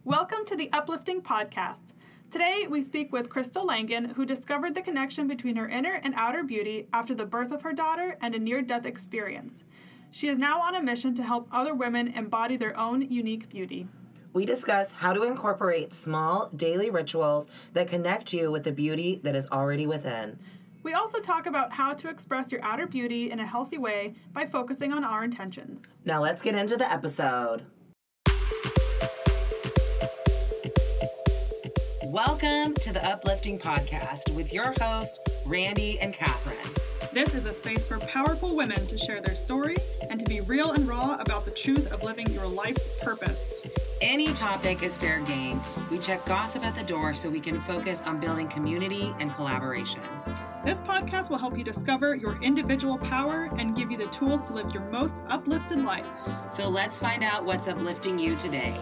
Welcome to the Uplifting Podcast. Today, we speak with Crystal Langen, who discovered the connection between her inner and outer beauty after the birth of her daughter and a near-death experience. She is now on a mission to help other women embody their own unique beauty. We discuss how to incorporate small, daily rituals that connect you with the beauty that is already within. We also talk about how to express your outer beauty in a healthy way by focusing on our intentions. Now let's get into the episode. Welcome to the Uplifting Podcast with your hosts, Randy and Catherine. This is a space for powerful women to share their story and to be real and raw about the truth of living your life's purpose. Any topic is fair game. We check gossip at the door so we can focus on building community and collaboration. This podcast will help you discover your individual power and give you the tools to live your most uplifted life. So let's find out what's uplifting you today.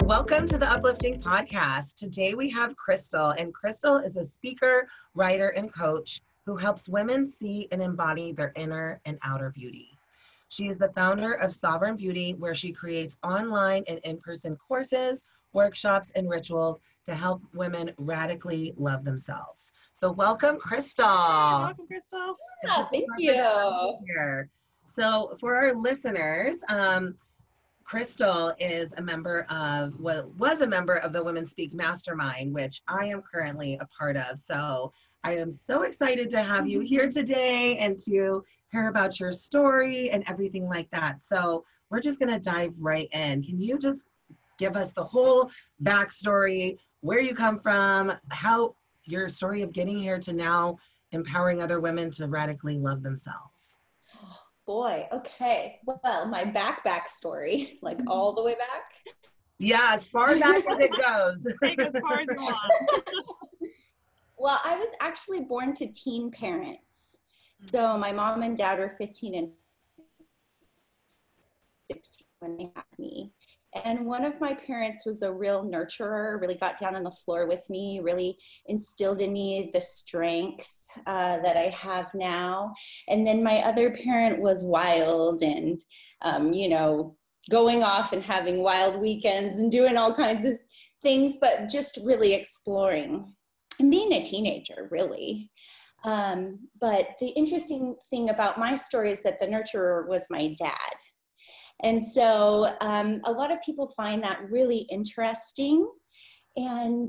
Welcome to the Uplifting Podcast. Today we have Crystal, and Crystal is a speaker, writer, and coach who helps women see and embody their inner and outer beauty. She is the founder of Sovereign Beauty, where she creates online and in-person courses, workshops, and rituals to help women radically love themselves. So welcome, Crystal. Welcome, Crystal. Yeah, thank you. So for our listeners, Crystal is a member of, was a member of the WomanSpeak Mastermind, which I am currently a part of. So I am so excited to have you here today and to hear about your story and everything like that. So we're just going to dive right in. Can you just give us the whole backstory, where you come from, how your story of getting here to now empowering other women to radically love themselves? Boy, okay. Well, my backstory, like all the way back. Yeah, as far back as it goes. Take as far as you want. Well, I was actually born to teen parents. So my mom and dad were 15 and 16 when they had me. And one of my parents was a real nurturer, really got down on the floor with me, really instilled in me the strength that I have now. And then my other parent was wild and, going off and having wild weekends and doing all kinds of things, but just really exploring and being a teenager, really. But the interesting thing about my story is that the nurturer was my dad. And so a lot of people find that really interesting. And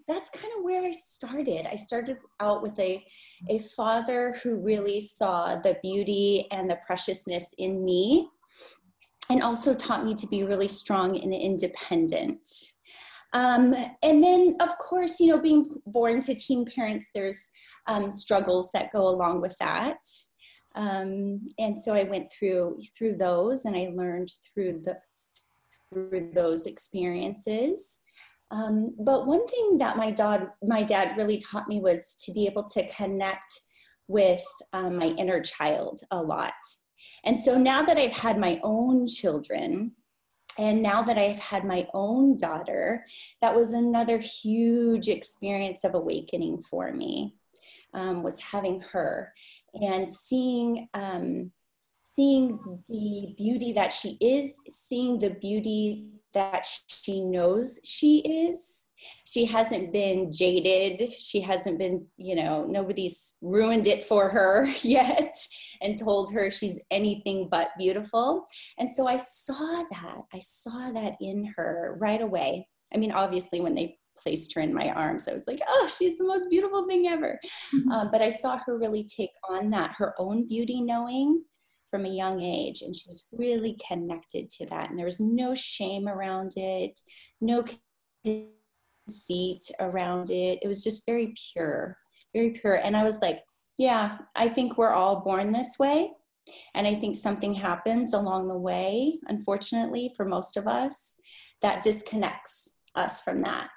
that's kind of where I started. I started out with a father who really saw the beauty and the preciousness in me and also taught me to be really strong and independent. And then, of course, being born to teen parents, there's struggles that go along with that. And so I went through those, and I learned through those experiences. But one thing that my dad really taught me was to be able to connect with my inner child a lot. And so now that I've had my own children, and now that I've had my own daughter, that was another huge experience of awakening for me. Was having her and seeing the beauty that she is, seeing the beauty that she knows she is. She hasn't been jaded. She hasn't been, nobody's ruined it for her yet and told her she's anything but beautiful. And so I saw that in her right away. I mean, obviously when they placed her in my arms, I was like, oh, she's the most beautiful thing ever. But I saw her really take on her own beauty knowing from a young age. And she was really connected to that. And there was no shame around it, no conceit around it. It was just very pure, very pure. And I was like, yeah, I think we're all born this way. And I think something happens along the way, unfortunately, for most of us, that disconnects us from that.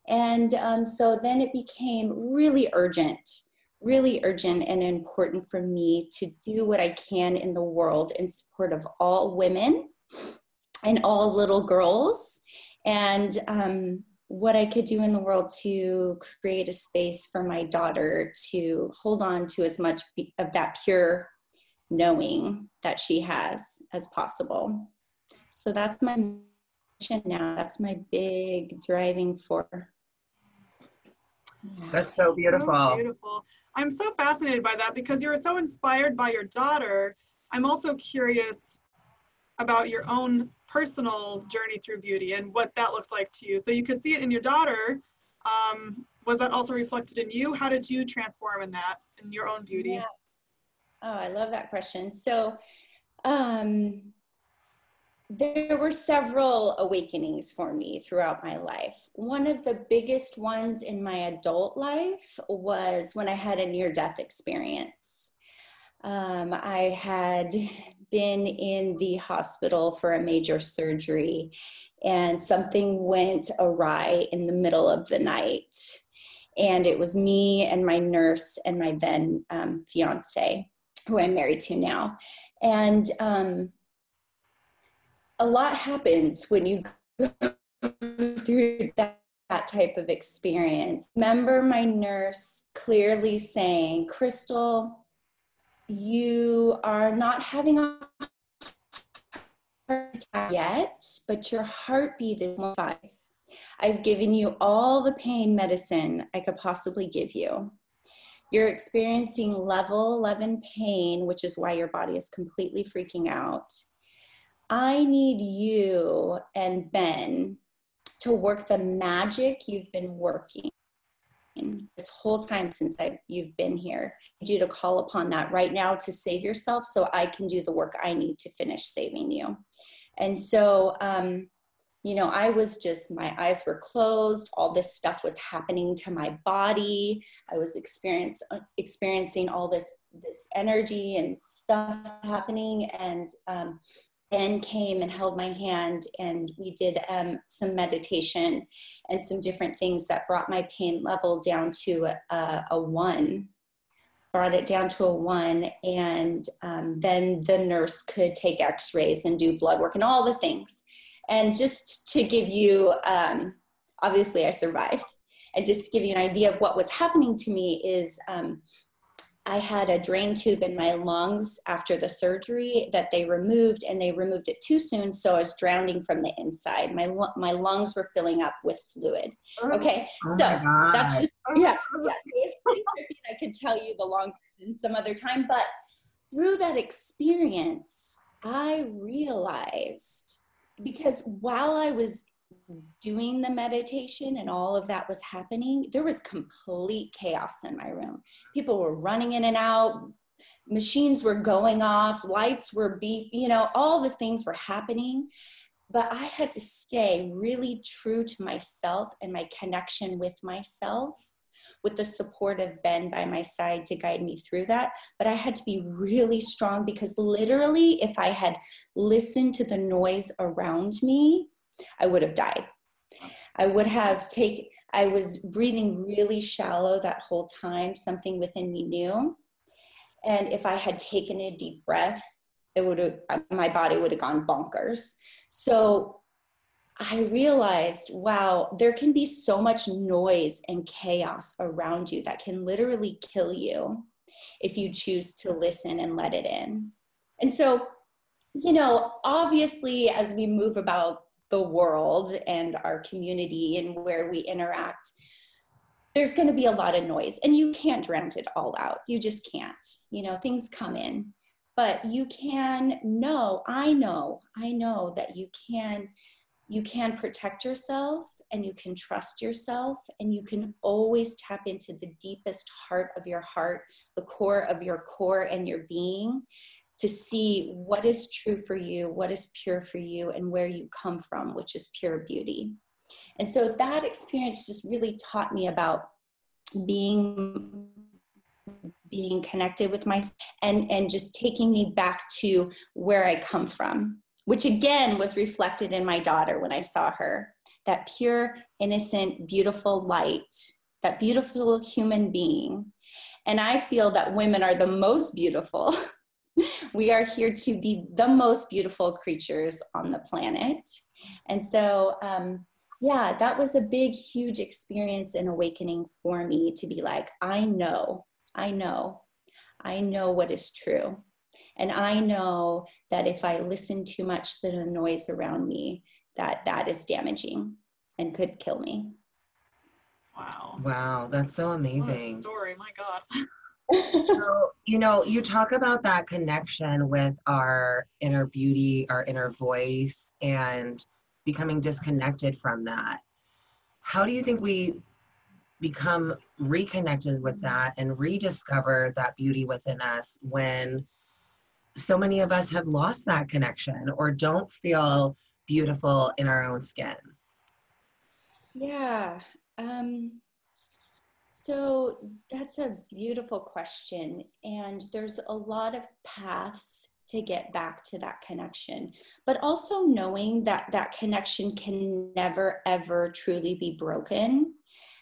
And so then it became really urgent and important for me to do what I can in the world in support of all women and all little girls, and what I could do in the world to create a space for my daughter to hold on to as much of that pure knowing that she has as possible. So that's my mission now. That's my big driving force. That's so beautiful. So beautiful. I'm so fascinated by that because you were so inspired by your daughter. I'm also curious about your own personal journey through beauty and what that looked like to you. So you could see it in your daughter. Was that also reflected in you? How did you transform in that, in your own beauty? Yeah. Oh, I love that question. So there were several awakenings for me throughout my life. One of the biggest ones in my adult life was when I had a near-death experience. I had been in the hospital for a major surgery, and something went awry in the middle of the night. And it was me and my nurse and my then fiance, who I'm married to now. And a lot happens when you go through that type of experience. Remember my nurse clearly saying, Crystal, you are not having a heart attack yet, but your heartbeat is 5. I've given you all the pain medicine I could possibly give you. You're experiencing level 11 pain, which is why your body is completely freaking out. I need you and Ben to work the magic you've been working this whole time since you've been here. I need you to call upon that right now to save yourself so I can do the work I need to finish saving you. And so, you know, I was just, my eyes were closed. All this stuff was happening to my body. I was experiencing all this energy and stuff happening. And Ben came and held my hand, and we did some meditation and some different things that brought my pain level down to a 1. Brought it down to a 1, and then the nurse could take x-rays and do blood work and all the things. And just to give you, obviously I survived, and just to give you an idea of what was happening to me is I had a drain tube in my lungs after the surgery that they removed, and they removed it too soon, so I was drowning from the inside. My lungs were filling up with fluid. Okay, so that's just, yeah, it was pretty trippy, and I could tell you the long version some other time, but through that experience, I realized, because while I was doing the meditation and all of that was happening, there was complete chaos in my room. People were running in and out, machines were going off, lights were beep, you know, all the things were happening. But I had to stay really true to myself and my connection with myself, with the support of Ben by my side to guide me through that. But I had to be really strong, because literally if I had listened to the noise around me, I would have died. I was breathing really shallow that whole time. Something within me knew. And if I had taken a deep breath, my body would have gone bonkers. So I realized, wow, there can be so much noise and chaos around you that can literally kill you if you choose to listen and let it in. And so, you know, obviously as we move about the world and our community and where we interact, there's going to be a lot of noise, and you can't drown it all out. You just can't, you know, things come in, but you can know, I know that you can protect yourself, and you can trust yourself, and you can always tap into the deepest heart of your heart, the core of your core and your being, to see what is true for you, what is pure for you, and where you come from, which is pure beauty. And so that experience just really taught me about being connected with myself, and just taking me back to where I come from, which again was reflected in my daughter when I saw her, that pure, innocent, beautiful light, that beautiful human being. And I feel that women are the most beautiful. We are here to be the most beautiful creatures on the planet. And so, yeah, that was a big, huge experience and awakening for me, to be like, I know what is true. And I know that if I listen too much to the noise around me, that is damaging and could kill me. Wow. Wow, that's so amazing. What a story, my God. So, you talk about that connection with our inner beauty, our inner voice, and becoming disconnected from that. How do you think we become reconnected with that and rediscover that beauty within us when so many of us have lost that connection or don't feel beautiful in our own skin? Yeah. So that's a beautiful question. And there's a lot of paths to get back to that connection, but also knowing that that connection can never, ever truly be broken,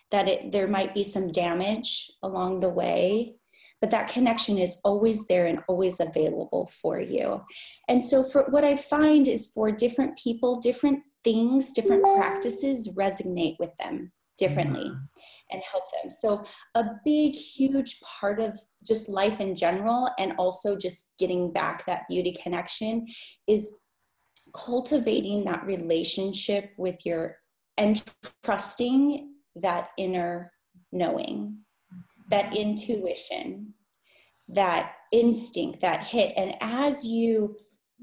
that there might be some damage along the way, but that connection is always there and always available for you. And so for what I find is for different people, different things, different practices resonate with them differently and help them. So a big, huge part of just life in general, and also just getting back that beauty connection, is cultivating that relationship with and trusting that inner knowing, that intuition, that instinct, that hit. And as you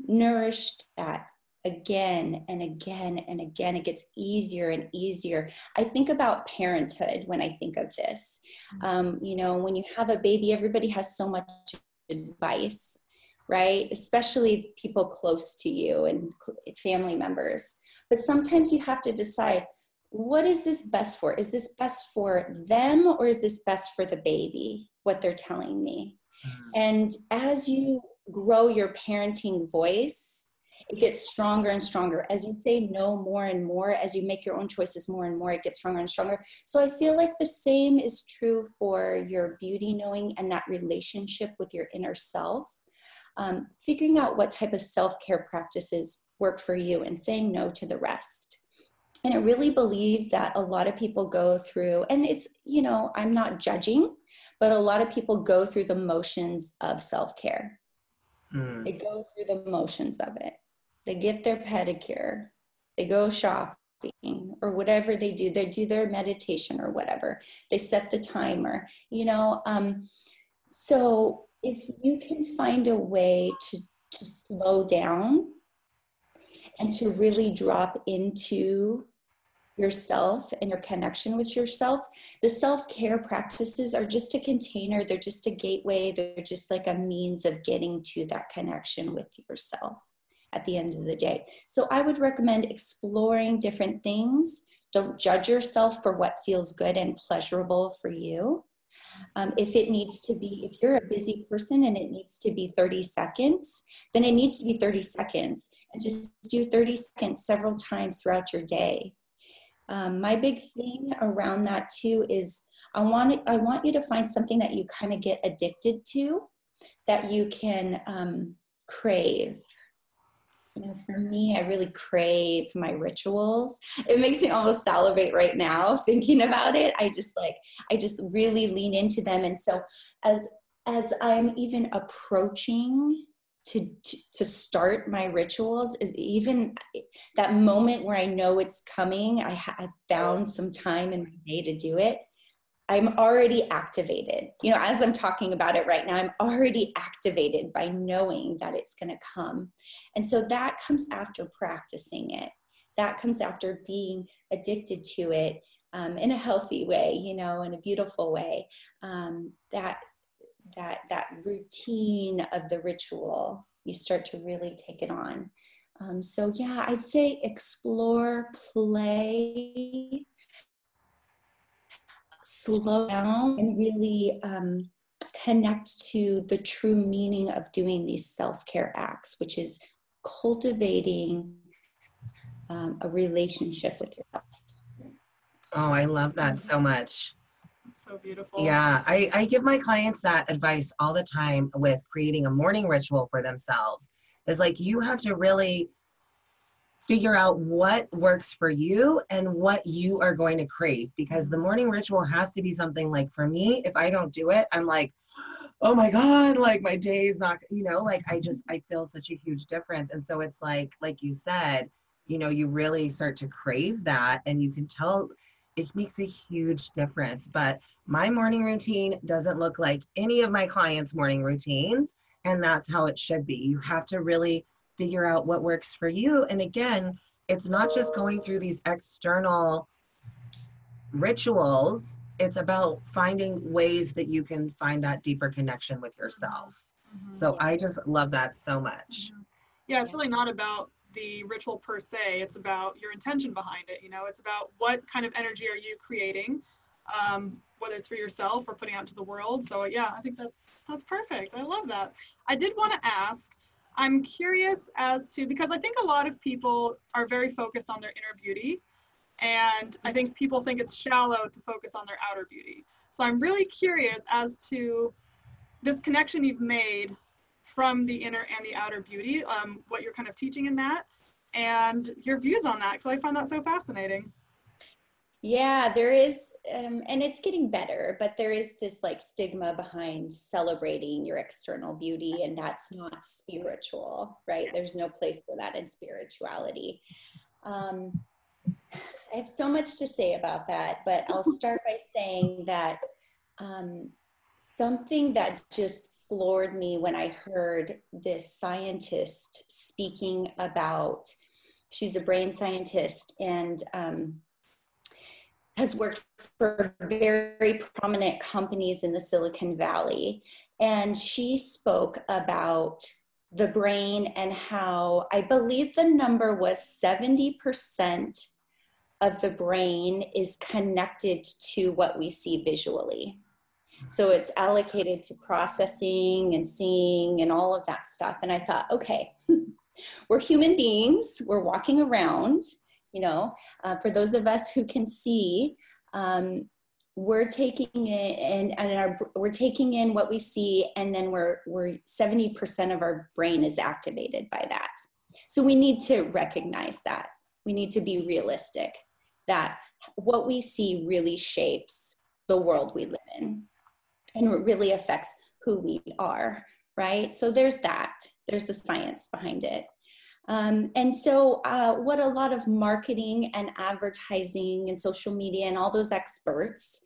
nourish that again and again and again, it gets easier and easier. I think about parenthood when I think of this. When you have a baby, everybody has so much advice, right? Especially people close to you and family members. But sometimes you have to decide, what is this best for? Is this best for them, or is this best for the baby, what they're telling me? And as you grow your parenting voice, it gets stronger and stronger. As you say no more and more, as you make your own choices more and more, it gets stronger and stronger. So I feel like the same is true for your beauty knowing and that relationship with your inner self. Figuring out what type of self-care practices work for you and saying no to the rest. And I really believe that a lot of people go through, and it's, I'm not judging, but a lot of people go through the motions of self-care. They go through the motions of it. They get their pedicure, they go shopping, or whatever they do their meditation or whatever. They set the timer, so if you can find a way to slow down and to really drop into yourself and your connection with yourself, the self-care practices are just a container. They're just a gateway. They're just like a means of getting to that connection with yourself at the end of the day. So I would recommend exploring different things. Don't judge yourself for what feels good and pleasurable for you. If you're a busy person and it needs to be 30 seconds, then it needs to be 30 seconds. And just do 30 seconds several times throughout your day. My big thing around that too is I want you to find something that you kind of get addicted to, that you can crave. For me, I really crave my rituals. It makes me almost salivate right now thinking about it. I just really lean into them. And so as I'm even approaching to start my rituals, is even that moment where I know it's coming, I've found some time in my day to do it, I'm already activated. As I'm talking about it right now, I'm already activated by knowing that it's going to come. And so that comes after practicing it. That comes after being addicted to it in a healthy way, in a beautiful way. That routine of the ritual, you start to really take it on. So yeah, I'd say explore, play, slow down, and really connect to the true meaning of doing these self-care acts, which is cultivating a relationship with yourself. Oh, I love that so much. So beautiful. Yeah, I give my clients that advice all the time with creating a morning ritual for themselves. It's like, you have to really figure out what works for you and what you are going to crave, because the morning ritual has to be something like, for me, if I don't do it, I'm like, oh my God, like my day's not, like I feel such a huge difference. And so it's like you said, you really start to crave that, and you can tell it makes a huge difference. But my morning routine doesn't look like any of my clients' morning routines. And that's how it should be. You have to really figure out what works for you. And again, it's not just going through these external rituals. It's about finding ways that you can find that deeper connection with yourself. So I just love that so much. Yeah, it's really not about the ritual per se. It's about your intention behind it. It's about what kind of energy are you creating, whether it's for yourself or putting out to the world. So yeah, I think that's perfect. I love that. I did want to ask, I'm curious as to, because I think a lot of people are very focused on their inner beauty, and I think people think it's shallow to focus on their outer beauty. So I'm really curious as to this connection you've made from the inner and the outer beauty, what you're kind of teaching in that, and your views on that, because I find that so fascinating. Yeah, there is, and it's getting better, but there is this like stigma behind celebrating your external beauty, and that's not spiritual, right? There's no place for that in spirituality. I have so much to say about that, but I'll start by saying that something that just floored me when I heard this scientist speaking about, she's a brain scientist and has worked for very prominent companies in the Silicon Valley. And she spoke about the brain and how, I believe the number was 70% of the brain is connected to what we see visually. So it's allocated to processing and seeing and all of that stuff. And I thought, okay, we're human beings, we're walking around, for those of us who can see, we're taking it and we're taking in what we see, and then we're 70% of our brain is activated by that. So we need to recognize that. We need to be realistic that what we see really shapes the world we live in, and it really affects who we are, right? So there's that. There's the science behind it. And so what a lot of marketing and advertising and social media and all those experts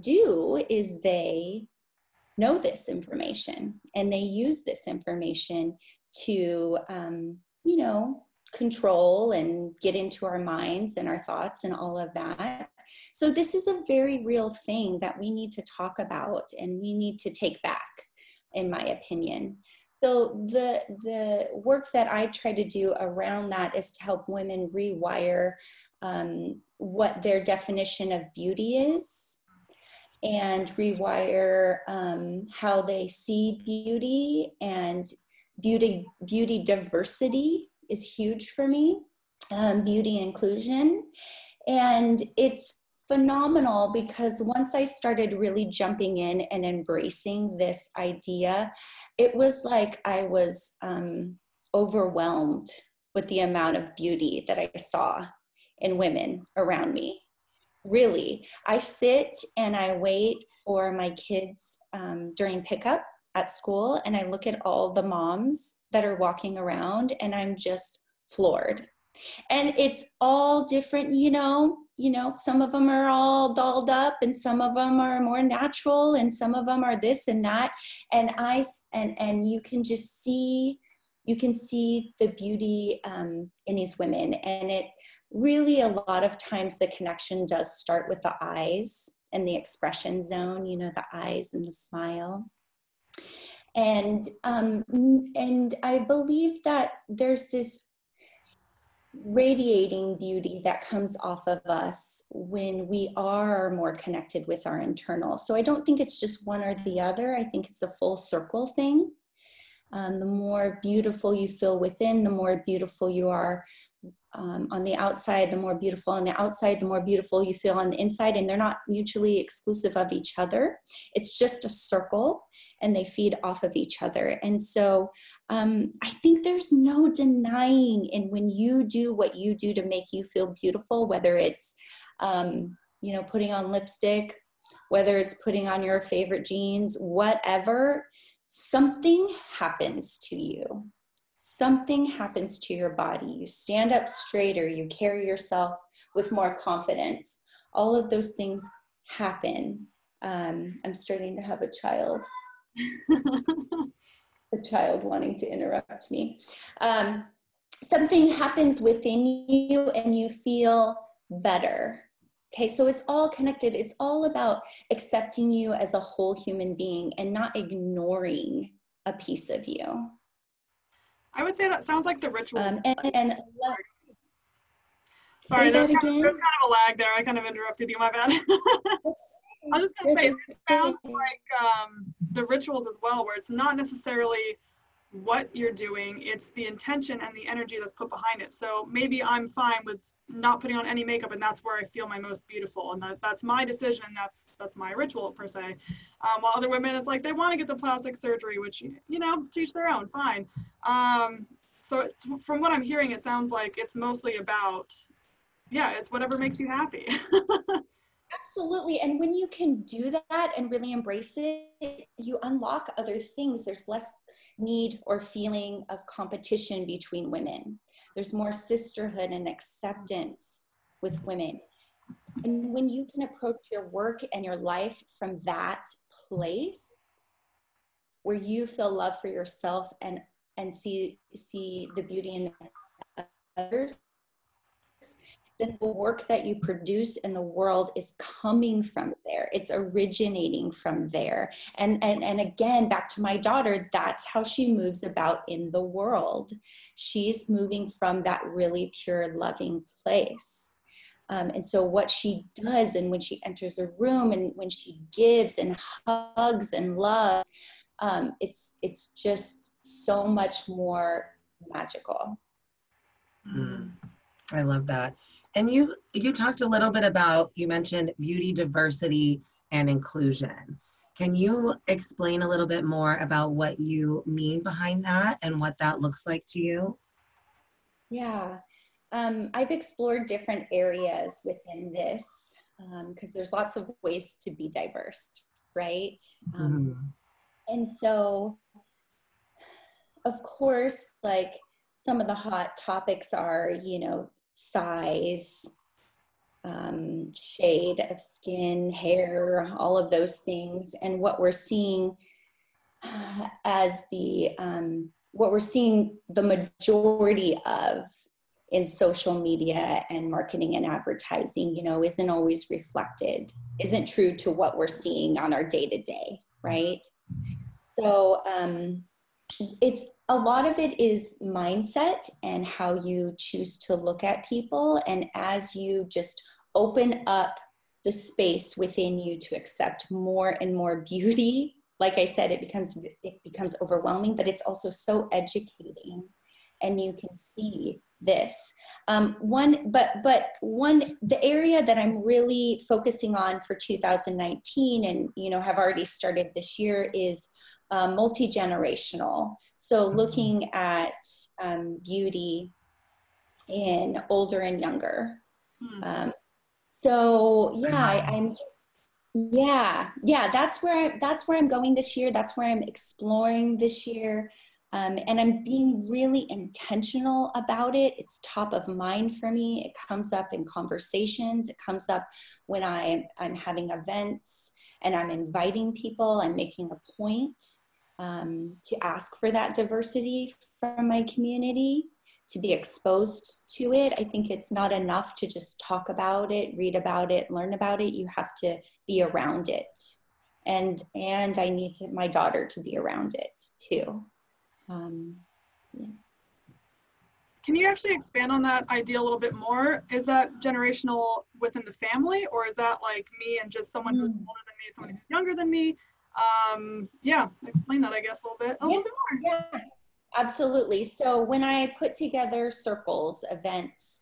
do is they know this information, and they use this information to, control and get into our minds and our thoughts and all of that. So this is a very real thing that we need to talk about and we need to take back, in my opinion. So the work that I try to do around that is to help women rewire what their definition of beauty is, and rewire how they see beauty. And beauty diversity is huge for me, beauty inclusion. And it's phenomenal because once I started really jumping in and embracing this idea, it was like I was overwhelmed with the amount of beauty that I saw in women around me. Really, I sit and I wait for my kids during pickup at school, and I look at all the moms that are walking around, and I'm just floored. And it's all different, some of them are all dolled up, and some of them are more natural, and some of them are this and that. And and you can just see, the beauty in these women. And it really, a lot of times the connection does start with the eyes and the expression zone, the eyes and the smile. And I believe that there's this radiating beauty that comes off of us when we are more connected with our internal. So I don't think it's just one or the other. I think it's a full circle thing. The more beautiful you feel within, the more beautiful you are on the outside. The more beautiful on the outside, the more beautiful you feel on the inside. And they're not mutually exclusive of each other. It's just a circle, and they feed off of each other. And so I think there's no denying in when you do what you do to make you feel beautiful, whether it's, putting on lipstick, whether it's putting on your favorite jeans, whatever, something happens to you. Something happens to your body. You stand up straighter, you carry yourself with more confidence. All of those things happen. I'm starting to have a child wanting to interrupt me. Something happens within you and you feel better. Okay, so it's all connected. It's all about accepting you as a whole human being and not ignoring a piece of you. I would say that sounds like the rituals. Sorry, say that again. There's kind of a lag there. I kind of interrupted you, my bad. I was just going to say, it sounds like the rituals as well, where it's not necessarily what you're doing, it's the intention and the energy that's put behind it. So maybe I'm fine with not putting on any makeup, and that's where I feel my most beautiful, and that's my decision, and that's my ritual per se. While other women, it's like they want to get the plastic surgery, which, you know, teach their own, fine. So from what I'm hearing, it sounds like it's mostly about, yeah, it's whatever makes you happy. Absolutely. And when you can do that and really embrace it, you unlock other things. There's less need or feeling of competition between women. There's more sisterhood and acceptance with women. And when you can approach your work and your life from that place where you feel love for yourself and see the beauty in others, then the work that you produce in the world is coming from there. It's originating from there. And again, back to my daughter, that's how she moves about in the world. She's moving from that really pure, loving place. And so what she does, and when she enters a room and when she gives and hugs and loves, it's just so much more magical. I love that. And you talked a little bit about, you mentioned beauty, diversity, and inclusion. Can you explain a little bit more about what you mean behind that and what that looks like to you? Yeah, I've explored different areas within this because there's lots of ways to be diverse, right? And so, of course, like some of the hot topics are, you know, size, shade of skin, hair, all of those things. And what we're seeing as what we're seeing the majority of in social media and marketing and advertising, you know, isn't always reflected, isn't true to what we're seeing on our day-to-day, right? So it's a lot of it is mindset and how you choose to look at people. And as you just open up the space within you to accept more and more beauty, like I said, it becomes overwhelming, but it's also so educating, and you can see this. The area that I'm really focusing on for 2019, and you know have already started this year, is multi-generational. So looking at beauty in older and younger. So yeah, that's where I'm going this year. That's where I'm exploring this year. And I'm being really intentional about it. It's top of mind for me. It comes up in conversations. It comes up when I'm having events and I'm inviting people. I'm making a point to ask for that diversity from my community, to be exposed to it. I think it's not enough to just talk about it, read about it, learn about it. You have to be around it. And I need my daughter to be around it too. Yeah. Can you actually expand on that idea a little bit more? Is that generational within the family, or is that like me and just someone who's older than me, someone who's younger than me? Yeah, explain that, I guess, a little bit more. Yeah, absolutely. So when I put together circles, events,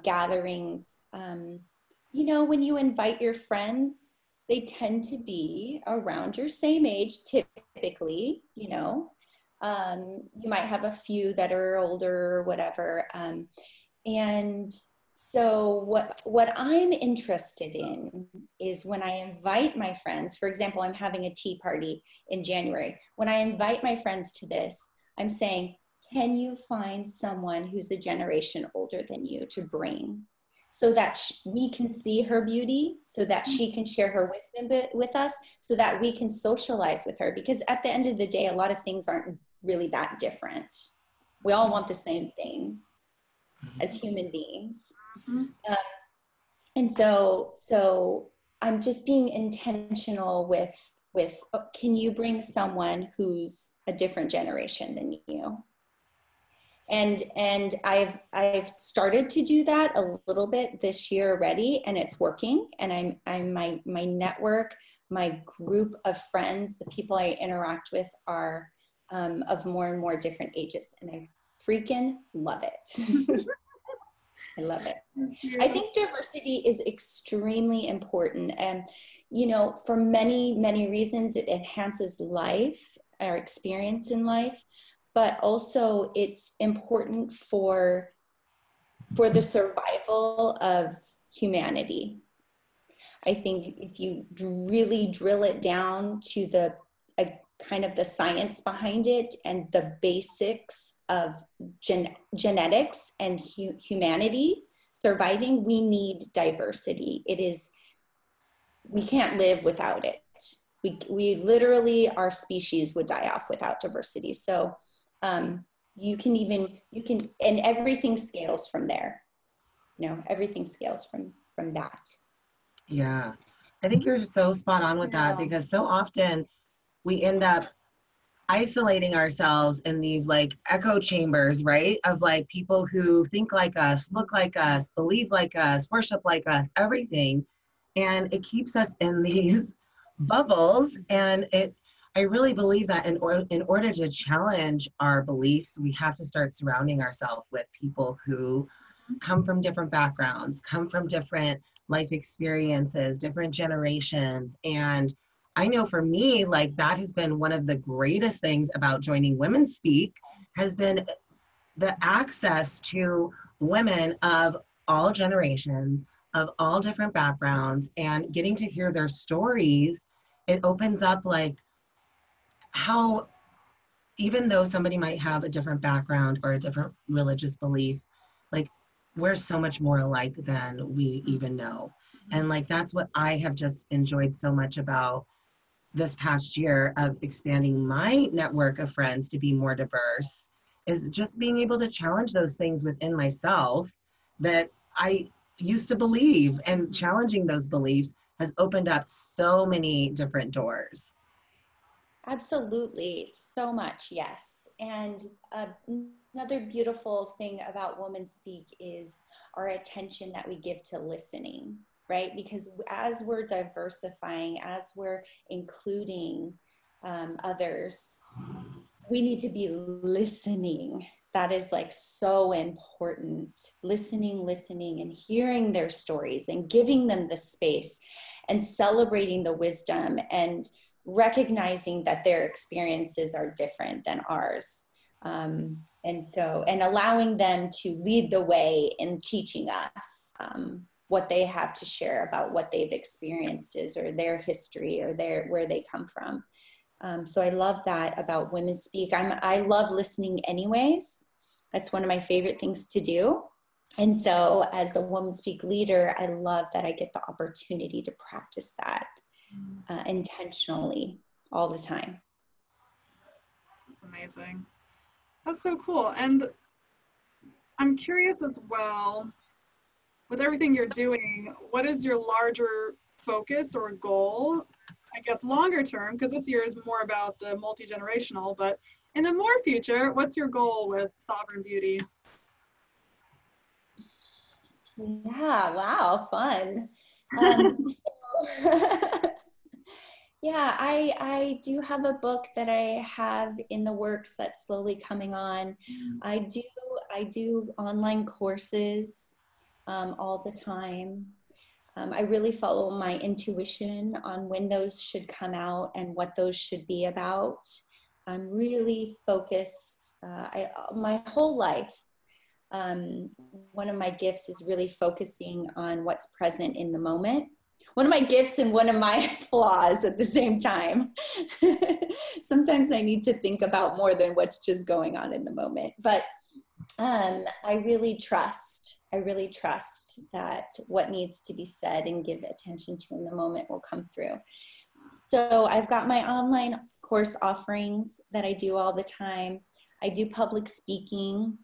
gatherings, you know, when you invite your friends, they tend to be around your same age, typically, you know. You might have a few that are older or whatever. And So what I'm interested in is when I invite my friends, for example, I'm having a tea party in January. When I invite my friends to this, I'm saying, can you find someone who's a generation older than you to bring so that we can see her beauty, so that she can share her wisdom with us, so that we can socialize with her? Because at the end of the day, a lot of things aren't really that different. We all want the same things as human beings. Um, and so I'm just being intentional with can you bring someone who's a different generation than you? And I've started to do that a little bit this year already, and it's working. And I'm my network, my group of friends, the people I interact with are of more and more different ages, and I freaking love it. I love it. I think diversity is extremely important. And, you know, for many, many reasons, it enhances life, our experience in life, but also it's important for the survival of humanity. I think if you really drill it down to the kind of the science behind it and the basics of genetics and humanity surviving, we need diversity. We can't live without it. We literally, our species would die off without diversity. So you can, and everything scales from there. You know, everything scales from that. Yeah, I think you're so spot on with that, because so often we end up isolating ourselves in these like echo chambers, right? Of like people who think like us, look like us, believe like us, worship like us, everything. And it keeps us in these bubbles. And I really believe that in order to challenge our beliefs, we have to start surrounding ourselves with people who come from different backgrounds, come from different life experiences, different generations. And I know for me, like that has been one of the greatest things about joining WomanSpeak, has been the access to women of all generations, of all different backgrounds, and getting to hear their stories. It opens up like how, even though somebody might have a different background or a different religious belief, like we're so much more alike than we even know. And like, that's what I have just enjoyed so much about this past year of expanding my network of friends to be more diverse, is just being able to challenge those things within myself that I used to believe, and challenging those beliefs has opened up so many different doors. Absolutely, so much, yes. And another beautiful thing about WomanSpeak is our attention that we give to listening, right? Because as we're diversifying, as we're including others, we need to be listening. That is like so important. Listening, and hearing their stories and giving them the space and celebrating the wisdom and recognizing that their experiences are different than ours. And allowing them to lead the way in teaching us what they have to share about what they've experienced is, or their history, or where they come from. So I love that about WomanSpeak. I love listening anyways. That's one of my favorite things to do. And so as a WomanSpeak leader, I love that I get the opportunity to practice that intentionally all the time. That's amazing. That's so cool. And I'm curious as well, with everything you're doing, what is your larger focus or goal? I guess longer term, because this year is more about the multi-generational, but in the more future, what's your goal with Sovereign Beauty? Yeah, wow, fun. Yeah, I do have a book that I have in the works that's slowly coming on. I do online courses all the time. I really follow my intuition on when those should come out and what those should be about. I'm really focused. My whole life, One of my gifts is really focusing on what's present in the moment. One of my gifts and one of my flaws at the same time. Sometimes I need to think about more than what's just going on in the moment. But I really trust that what needs to be said and give attention to in the moment will come through. So I've got my online course offerings that I do all the time. I do public speaking.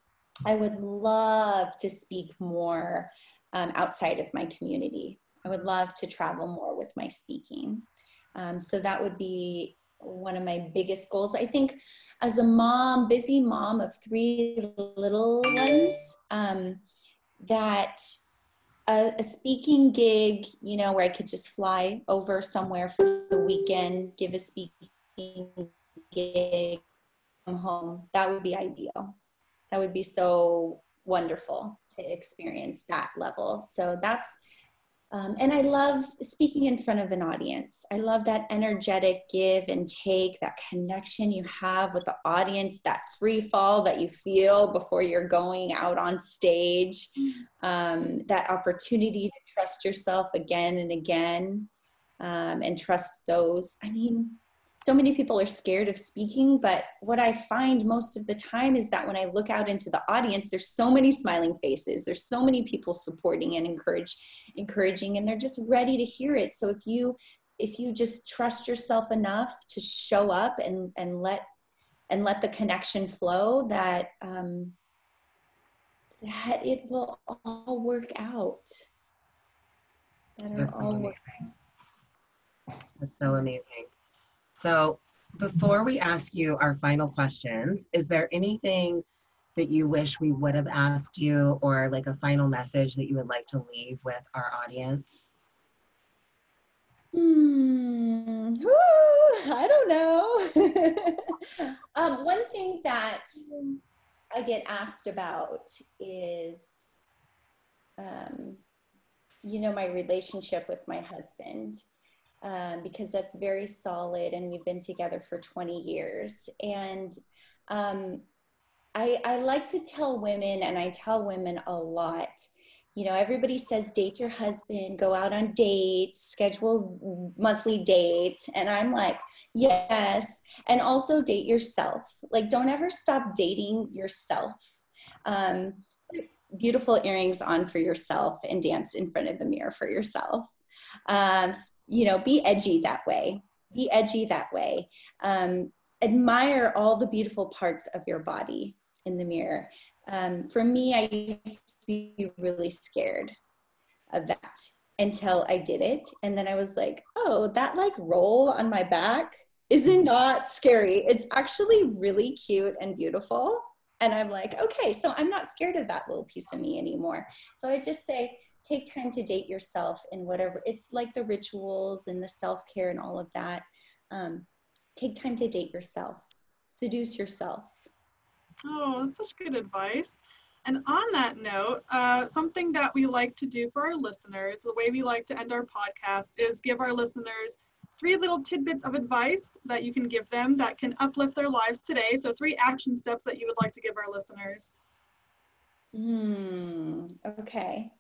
I would love to speak more outside of my community. I would love to travel more with my speaking. So that would be one of my biggest goals. I think as a mom, busy mom of 3 little ones, that a speaking gig, you know, where I could just fly over somewhere for the weekend, give a speaking gig, come home, that would be ideal. That would be so wonderful to experience that level. So that's, and I love speaking in front of an audience. I love that energetic give and take, that connection you have with the audience, that free fall that you feel before you're going out on stage, that opportunity to trust yourself again and again, and trust those. I mean, so many people are scared of speaking, but what I find most of the time is that when I look out into the audience, there's so many smiling faces. There's so many people supporting and encouraging, and they're just ready to hear it. So if you just trust yourself enough to show up and let the connection flow, that that it will all work out. That's so amazing. So before we ask you our final questions, is there anything that you wish we would have asked you, or like a final message that you would like to leave with our audience? I don't know. One thing that I get asked about is, you know, my relationship with my husband. Because that's very solid and we've been together for 20 years. And I like to tell women, and I tell women a lot, you know, everybody says date your husband, go out on dates, schedule monthly dates. And I'm like, yes. And also date yourself. Like, don't ever stop dating yourself. Beautiful earrings on for yourself and dance in front of the mirror for yourself. You know, be edgy that way. Be edgy that way. Admire all the beautiful parts of your body in the mirror. For me, I used to be really scared of that until I did it. And then I was like, oh, that like roll on my back is not scary. It's actually really cute and beautiful. And I'm like, okay, so I'm not scared of that little piece of me anymore. So I just say, take time to date yourself, and whatever, it's like the rituals and the self-care and all of that. Take time to date yourself, seduce yourself. Oh, that's such good advice. And on that note, something that we like to do for our listeners, the way we like to end our podcast, is give our listeners 3 little tidbits of advice that you can give them that can uplift their lives today. So 3 action steps that you would like to give our listeners. Okay.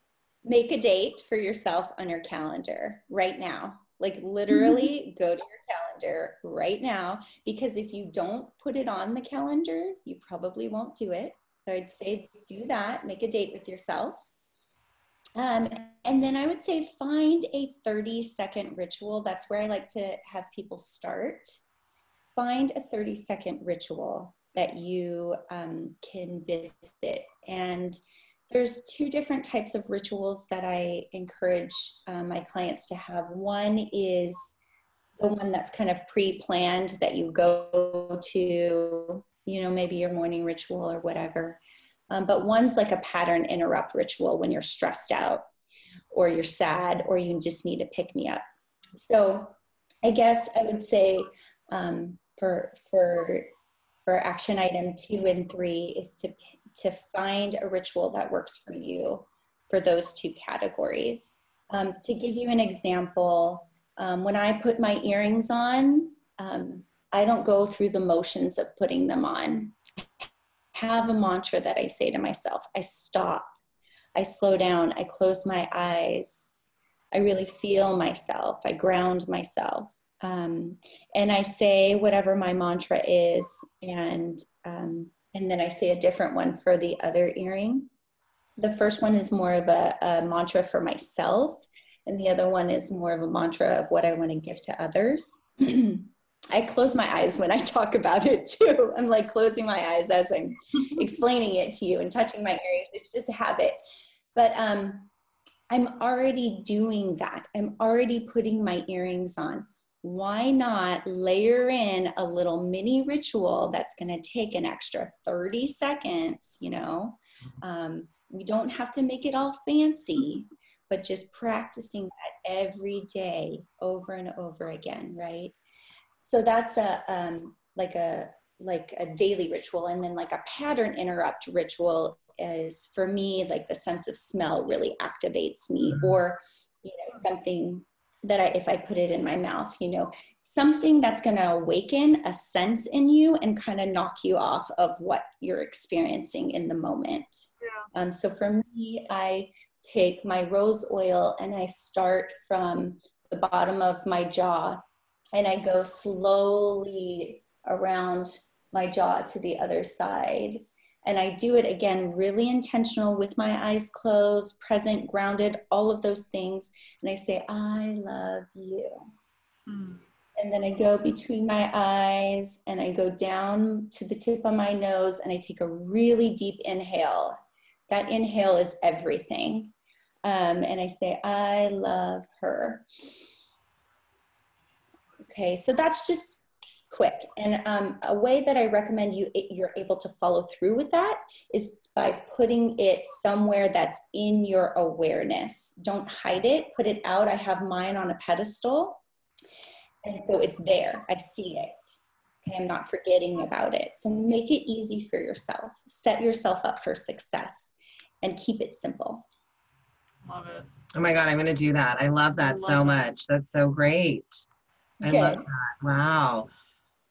Make a date for yourself on your calendar right now. Like literally go to your calendar right now, because if you don't put it on the calendar, you probably won't do it. So I'd say do that, make a date with yourself. And then I would say find a 30-second ritual. That's where I like to have people start. Find a 30-second ritual that you can visit. And there's 2 different types of rituals that I encourage my clients to have. One is the one that's kind of pre-planned, that you go to, you know, maybe your morning ritual or whatever. But one's like a pattern interrupt ritual when you're stressed out or you're sad or you just need a pick-me-up. So I guess I would say for action item 2 and 3 is to find a ritual that works for you for those 2 categories. To give you an example, when I put my earrings on, I don't go through the motions of putting them on. I have a mantra that I say to myself. I stop, I slow down, I close my eyes, I really feel myself, I ground myself. And I say whatever my mantra is, and then I say a different one for the other earring. The first one is more of a mantra for myself, and the other one is more of a mantra of what I want to give to others. I close my eyes when I talk about it too. I'm like closing my eyes as I'm explaining it to you and touching my earrings. It's just a habit. But I'm already doing that. I'm already putting my earrings on. Why not layer in a little mini ritual that's going to take an extra 30 seconds, you know? We don't have to make it all fancy, but just practicing that every day over and over again, right? So that's like a daily ritual. And then like a pattern interrupt ritual is, for me, like the sense of smell really activates me, or, you know, something that if I put it in my mouth, you know, something that's going to awaken a sense in you and kind of knock you off of what you're experiencing in the moment. Yeah. So for me, I take my rose oil and I start from the bottom of my jaw, and I go slowly around my jaw to the other side. And I do it again, really intentional, with my eyes closed, present, grounded, all of those things. And I say, I love you. Mm. And then I go between my eyes and I go down to the tip of my nose and I take a really deep inhale. That inhale is everything. And I say, I love her. Okay, so that's just quick. And a way that I recommend you're able to follow through with that is by putting it somewhere that's in your awareness. Don't hide it, put it out. I have mine on a pedestal. And so it's there, I see it. Okay, I'm not forgetting about it. So make it easy for yourself. Set yourself up for success and keep it simple. Love it. Oh my God, I'm going to do that. I love that so much. That's so great. I love that. Wow.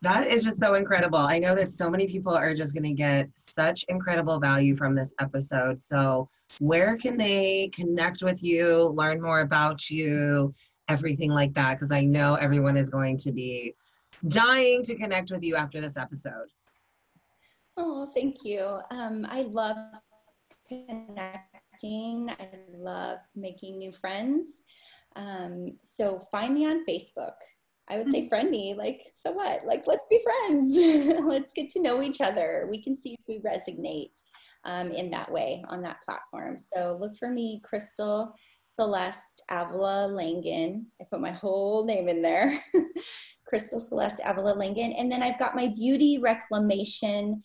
That is just so incredible. I know that so many people are just going to get such incredible value from this episode. So where can they connect with you, learn more about you, everything like that? Because I know everyone is going to be dying to connect with you after this episode. Oh, thank you. I love connecting. I love making new friends. So find me on Facebook. I would say friend me, like, so what? Like, let's be friends. Let's get to know each other. We can see if we resonate in that way on that platform. So look for me, Crystal Celeste Avila Langen. I put my whole name in there. Crystal Celeste Avila Langen. And then I've got my Beauty Reclamation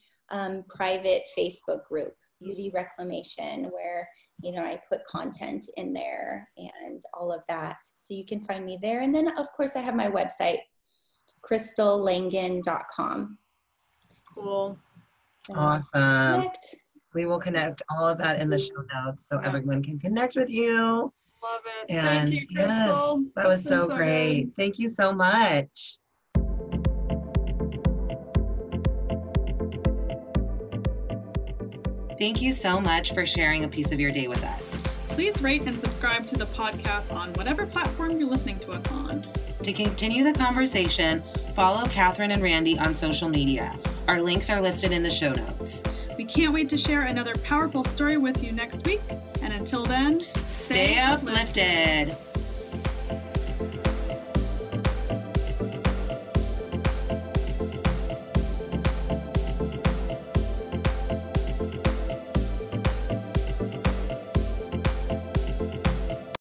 private Facebook group, Beauty Reclamation, where, you know, I put content in there and all of that. So you can find me there. And then, of course, I have my website, crystallangen.com. Cool. Awesome. We will connect all of that in the show notes so everyone can connect with you. Love it. And thank you, Crystal. Yes, that was so great. Good. Thank you so much. Thank you so much for sharing a piece of your day with us. Please rate and subscribe to the podcast on whatever platform you're listening to us on. To continue the conversation, follow Catherine and Randy on social media. Our links are listed in the show notes. We can't wait to share another powerful story with you next week. And until then, stay uplifted.